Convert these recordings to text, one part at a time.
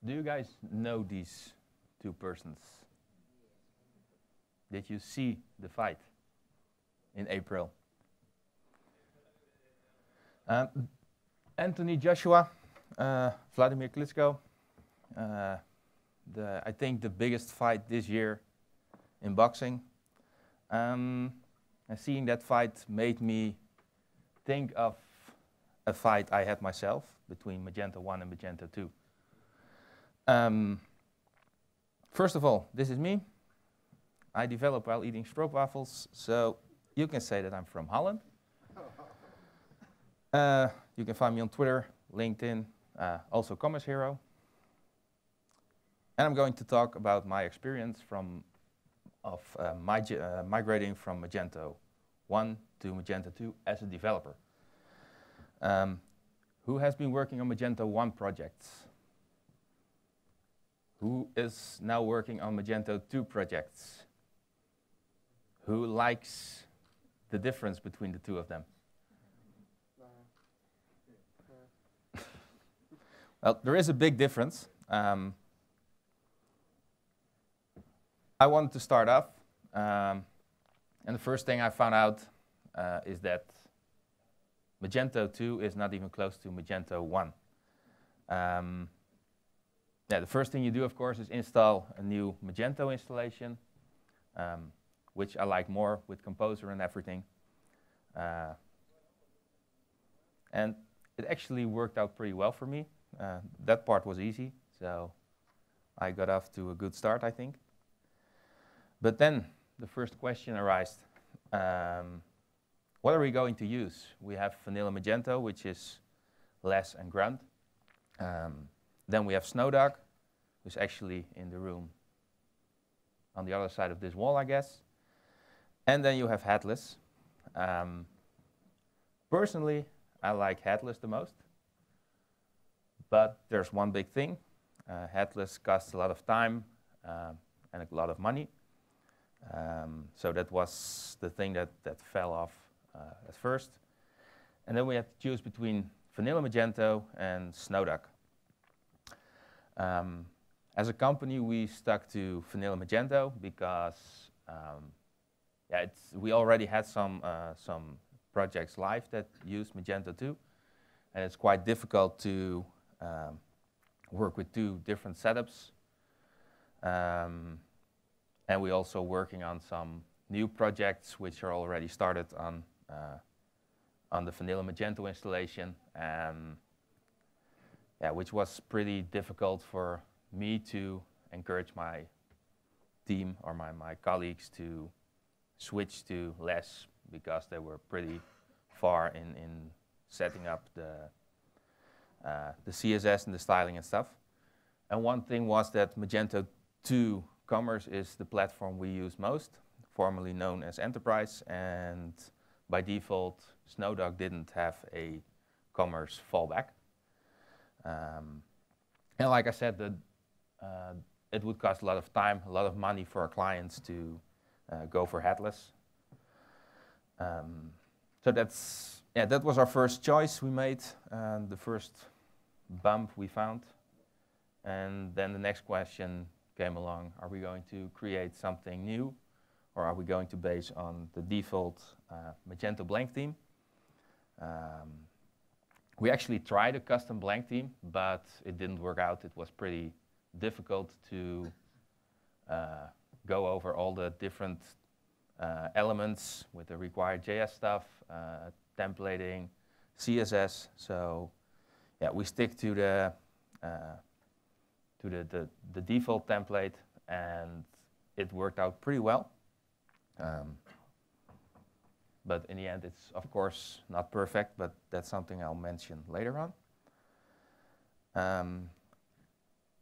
Do you guys know these two persons? Did you see the fight in April? Anthony Joshua, Vladimir Klitschko. I think the biggest fight this year in boxing. And seeing that fight made me think of a fight I had myself between Magento1 and Magento2. First of all, this is me. I develop while eating stroopwafels, so you can say that I'm from Holland. You can find me on Twitter, LinkedIn, also Commerce Hero. And I'm going to talk about my experience migrating from Magento1 to Magento2 as a developer. Who has been working on Magento1 projects? Who is now working on Magento2 projects? Who likes the difference between the two of them? Well, there is a big difference. I wanted to start off, and the first thing I found out is that Magento2 is not even close to Magento1. The first thing you do, of course, is install a new Magento installation, which I like more with Composer and everything. And it actually worked out pretty well for me. That part was easy, so I got off to a good start, I think. But then the first question arose, what are we going to use? We have vanilla Magento, which is less and grunt. Then we have Snowdog, who's actually in the room on the other side of this wall, I guess. And then you have headless. Personally, I like headless the most. But there's one big thing. Headless costs a lot of time and a lot of money. So that was the thing that fell off at first. And then we had to choose between vanilla Magento and Snowdog. As a company, we stuck to vanilla Magento because we already had some projects live that used Magento2, and it's quite difficult to work with two different setups. And we're also working on some new projects which are already started on the vanilla Magento installation, which was pretty difficult for me to encourage my team or my colleagues to switch to less, because they were pretty far in setting up the CSS and the styling and stuff. And one thing was that Magento2 Commerce is the platform we use most, formerly known as Enterprise, and by default, Snowdog didn't have a commerce fallback. And like I said, it would cost a lot of time, a lot of money for our clients to go for headless. So that was our first choice we made, the first bump we found. And then the next question came along: are we going to create something new, or are we going to base on the default Magento blank theme? We actually tried a custom blank theme, but it didn't work out. It was pretty difficult to go over all the different elements with the required JS stuff, templating, CSS. So we stick to the default template, and it worked out pretty well. But in the end, it's of course not perfect, but that's something I'll mention later on.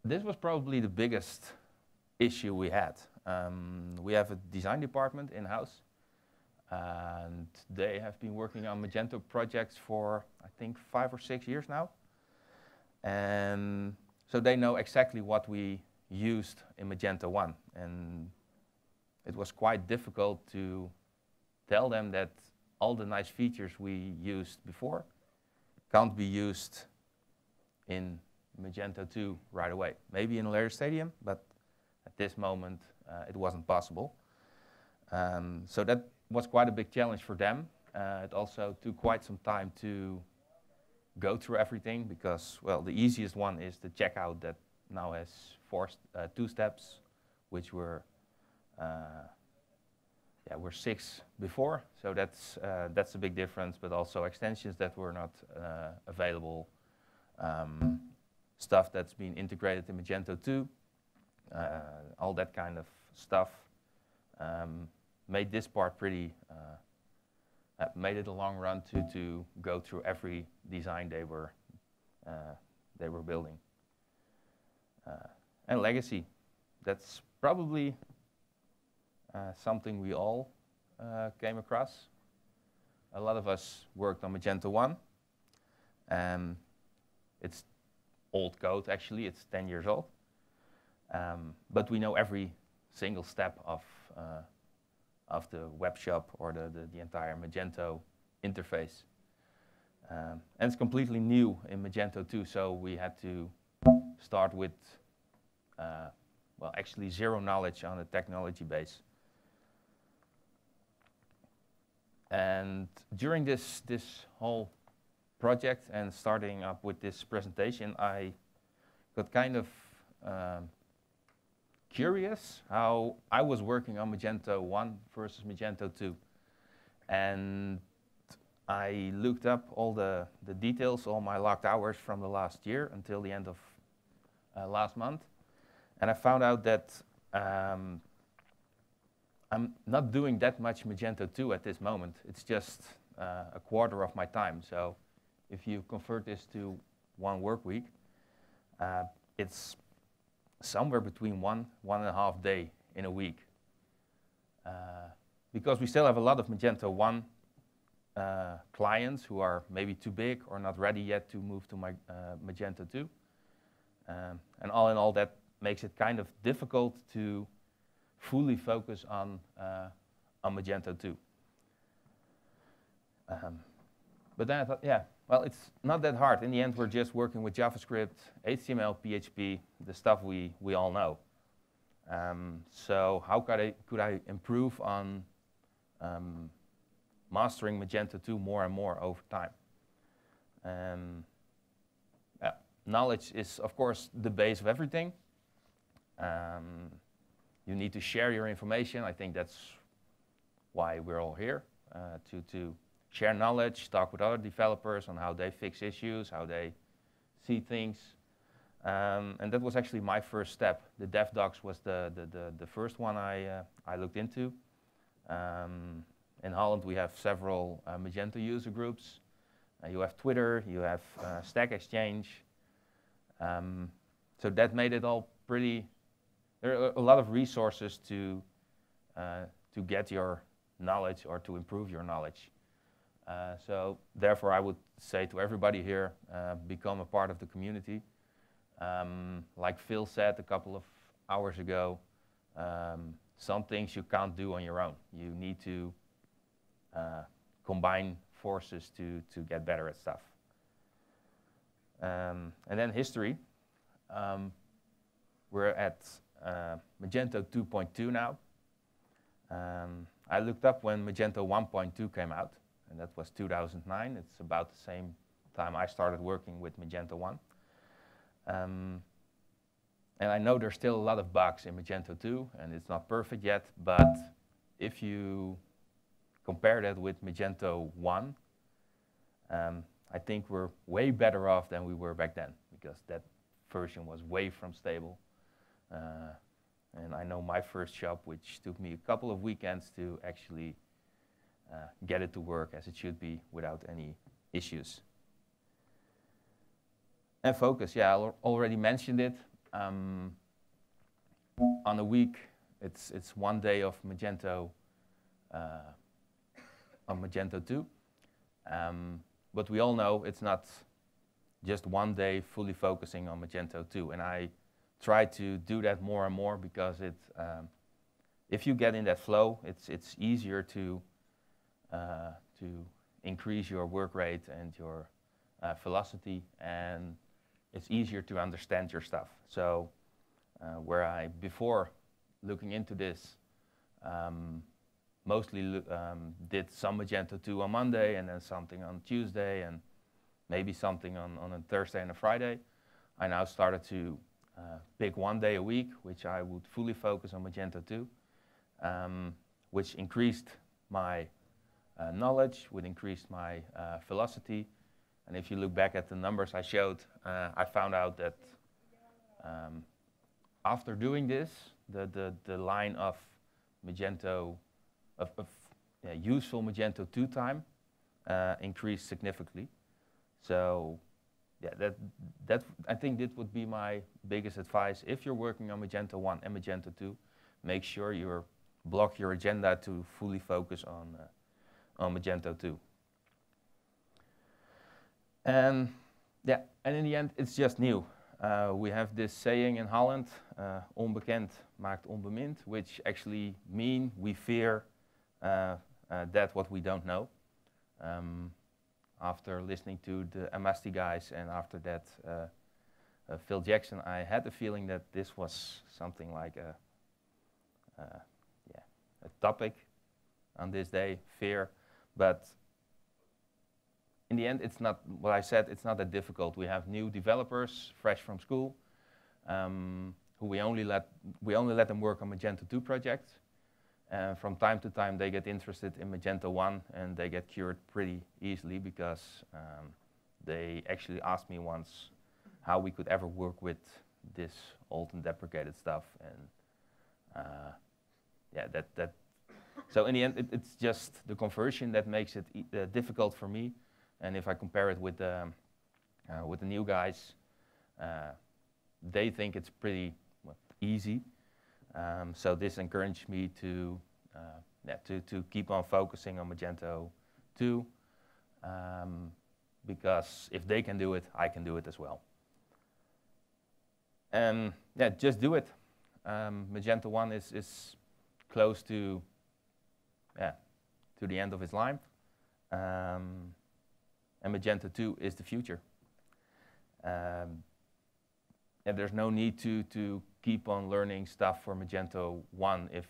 This was probably the biggest issue we had. We have a design department in-house, and they have been working on Magento projects for, I think, 5 or 6 years now. And so they know exactly what we used in Magento1. And it was quite difficult to tell them that all the nice features we used before can't be used in Magento2 right away. Maybe in a later stadium, but at this moment it wasn't possible. So that was quite a big challenge for them. It also took quite some time to go through everything because, well, the easiest one is the checkout that now has two steps, which were 6 before. So that's a big difference, but also extensions that were not available, stuff that's been integrated in Magento2, all that kind of stuff made this part pretty, made it a long run to go through every design they were building. And legacy, that's probably something we all came across. A lot of us worked on Magento1. It's old code, actually, it's 10 years old. But we know every single step of the web shop or the entire Magento interface. And it's completely new in Magento2, so we had to start with, well, actually zero knowledge on the technology base. And during this whole project and starting up with this presentation, I got kind of curious how I was working on Magento1 versus Magento2. And I looked up all the details, all my logged hours from the last year until the end of last month. And I found out that I'm not doing that much Magento2 at this moment. It's just a quarter of my time. So if you convert this to 1 work week, it's somewhere between 1.5 day in a week. Because we still have a lot of Magento1 clients who are maybe too big or not ready yet to move to Magento2. And all in all, that makes it kind of difficult to fully focus on Magento2. But then I thought, yeah, well, it's not that hard. In the end, we're just working with JavaScript, HTML, PHP, the stuff we all know. So how could I improve on mastering Magento2 more and more over time? Knowledge is, of course, the base of everything. You need to share your information. I think that's why we're all here, to share knowledge, talk with other developers on how they fix issues, how they see things. And that was actually my first step. The dev docs was the first one I looked into. In Holland, we have several Magento user groups. You have Twitter, you have Stack Exchange. So that made it all pretty. There are a lot of resources to get your knowledge or to improve your knowledge. So therefore, I would say to everybody here, become a part of the community. Like Phil said a couple of hours ago, some things you can't do on your own. You need to combine forces to get better at stuff. And then history. We're at Magento 2.2 now. I looked up when Magento 1.2 came out, and that was 2009. It's about the same time I started working with Magento 1. And I know there's still a lot of bugs in Magento 2, and it's not perfect yet, but if you compare that with Magento 1, I think we're way better off than we were back then, because that version was way from stable. And I know my first shop, which took me a couple of weekends to actually get it to work as it should be without any issues. And focus, yeah, I already mentioned it. On a week, it's 1 day of Magento on Magento 2. But we all know it's not just 1 day fully focusing on Magento 2. And I try to do that more and more because if you get in that flow, it's easier to increase your work rate and your velocity. And it's easier to understand your stuff. So where I, before looking into this, mostly did some Magento2 on Monday and then something on Tuesday and maybe something on a Thursday and a Friday. I now started to pick one day a week, which I would fully focus on Magento2, which increased my knowledge, would increase my velocity. And if you look back at the numbers I showed, I found out that after doing this, the line of Magento, useful Magento2 time increased significantly. So yeah, that I think that would be my biggest advice. If you're working on Magento1 and Magento2, make sure you block your agenda to fully focus on Magento2. And yeah, and in the end, it's just new. We have this saying in Holland, onbekend maakt onbemind, which actually mean we fear that what we don't know. After listening to the MST guys and after that Phil Jackson, I had the feeling that this was something like a topic on this day, fear. But in the end, it's not what I said. It's not that difficult. We have new developers, fresh from school, who we only let them work on Magento2 projects. From time to time, they get interested in Magento1, and they get cured pretty easily because they actually asked me once how we could ever work with this old and deprecated stuff. And yeah, that. So in the end, it's just the conversion that makes it difficult for me. And if I compare it with the new guys, they think it's pretty easy. So this encouraged me to keep on focusing on Magento2, because if they can do it, I can do it as well. And yeah, just do it. Magento1 is close to the end of its life, and Magento2 is the future. And there's no need to keep on learning stuff for Magento1 if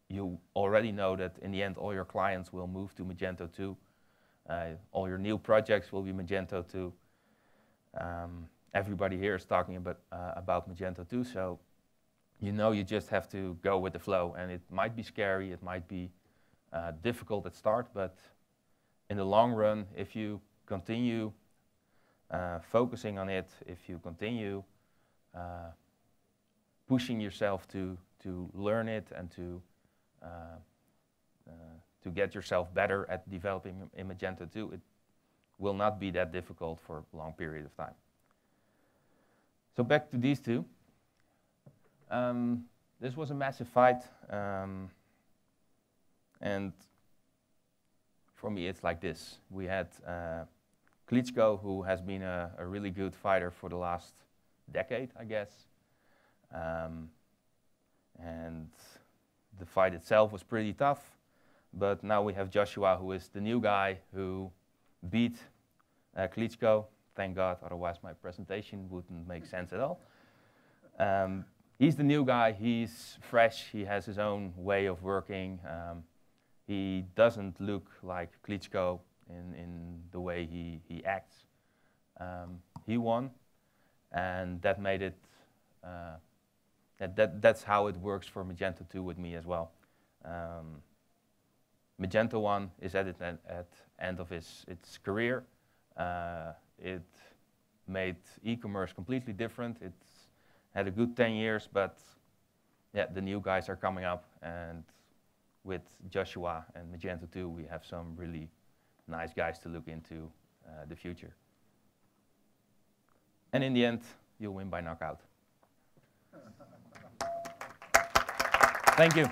you already know that in the end all your clients will move to Magento2. All your new projects will be Magento2. Everybody here is talking about Magento2, so you just have to go with the flow. And it might be scary, it might be difficult at start, but in the long run, if you continue focusing on it, if you continue pushing yourself to learn it and to get yourself better at developing in Magento2, it will not be that difficult for a long period of time. So back to these two. This was a massive fight, and for me it's like this. We had Klitschko, who has been a really good fighter for the last decade, I guess. And the fight itself was pretty tough, but now we have Joshua, who is the new guy who beat Klitschko. Thank God, otherwise my presentation wouldn't make sense at all. He's the new guy, he's fresh, he has his own way of working. He doesn't look like Klitschko in the way he acts. He won, and that made it, that's how it works for Magento2 with me as well. Magento1 is at end of its career. It made e-commerce completely different. It's had a good 10 years, but yeah, the new guys are coming up, and with Joshua and Magento2, we have some really nice guys to look into the future. And in the end, you'll win by knockout. Thank you.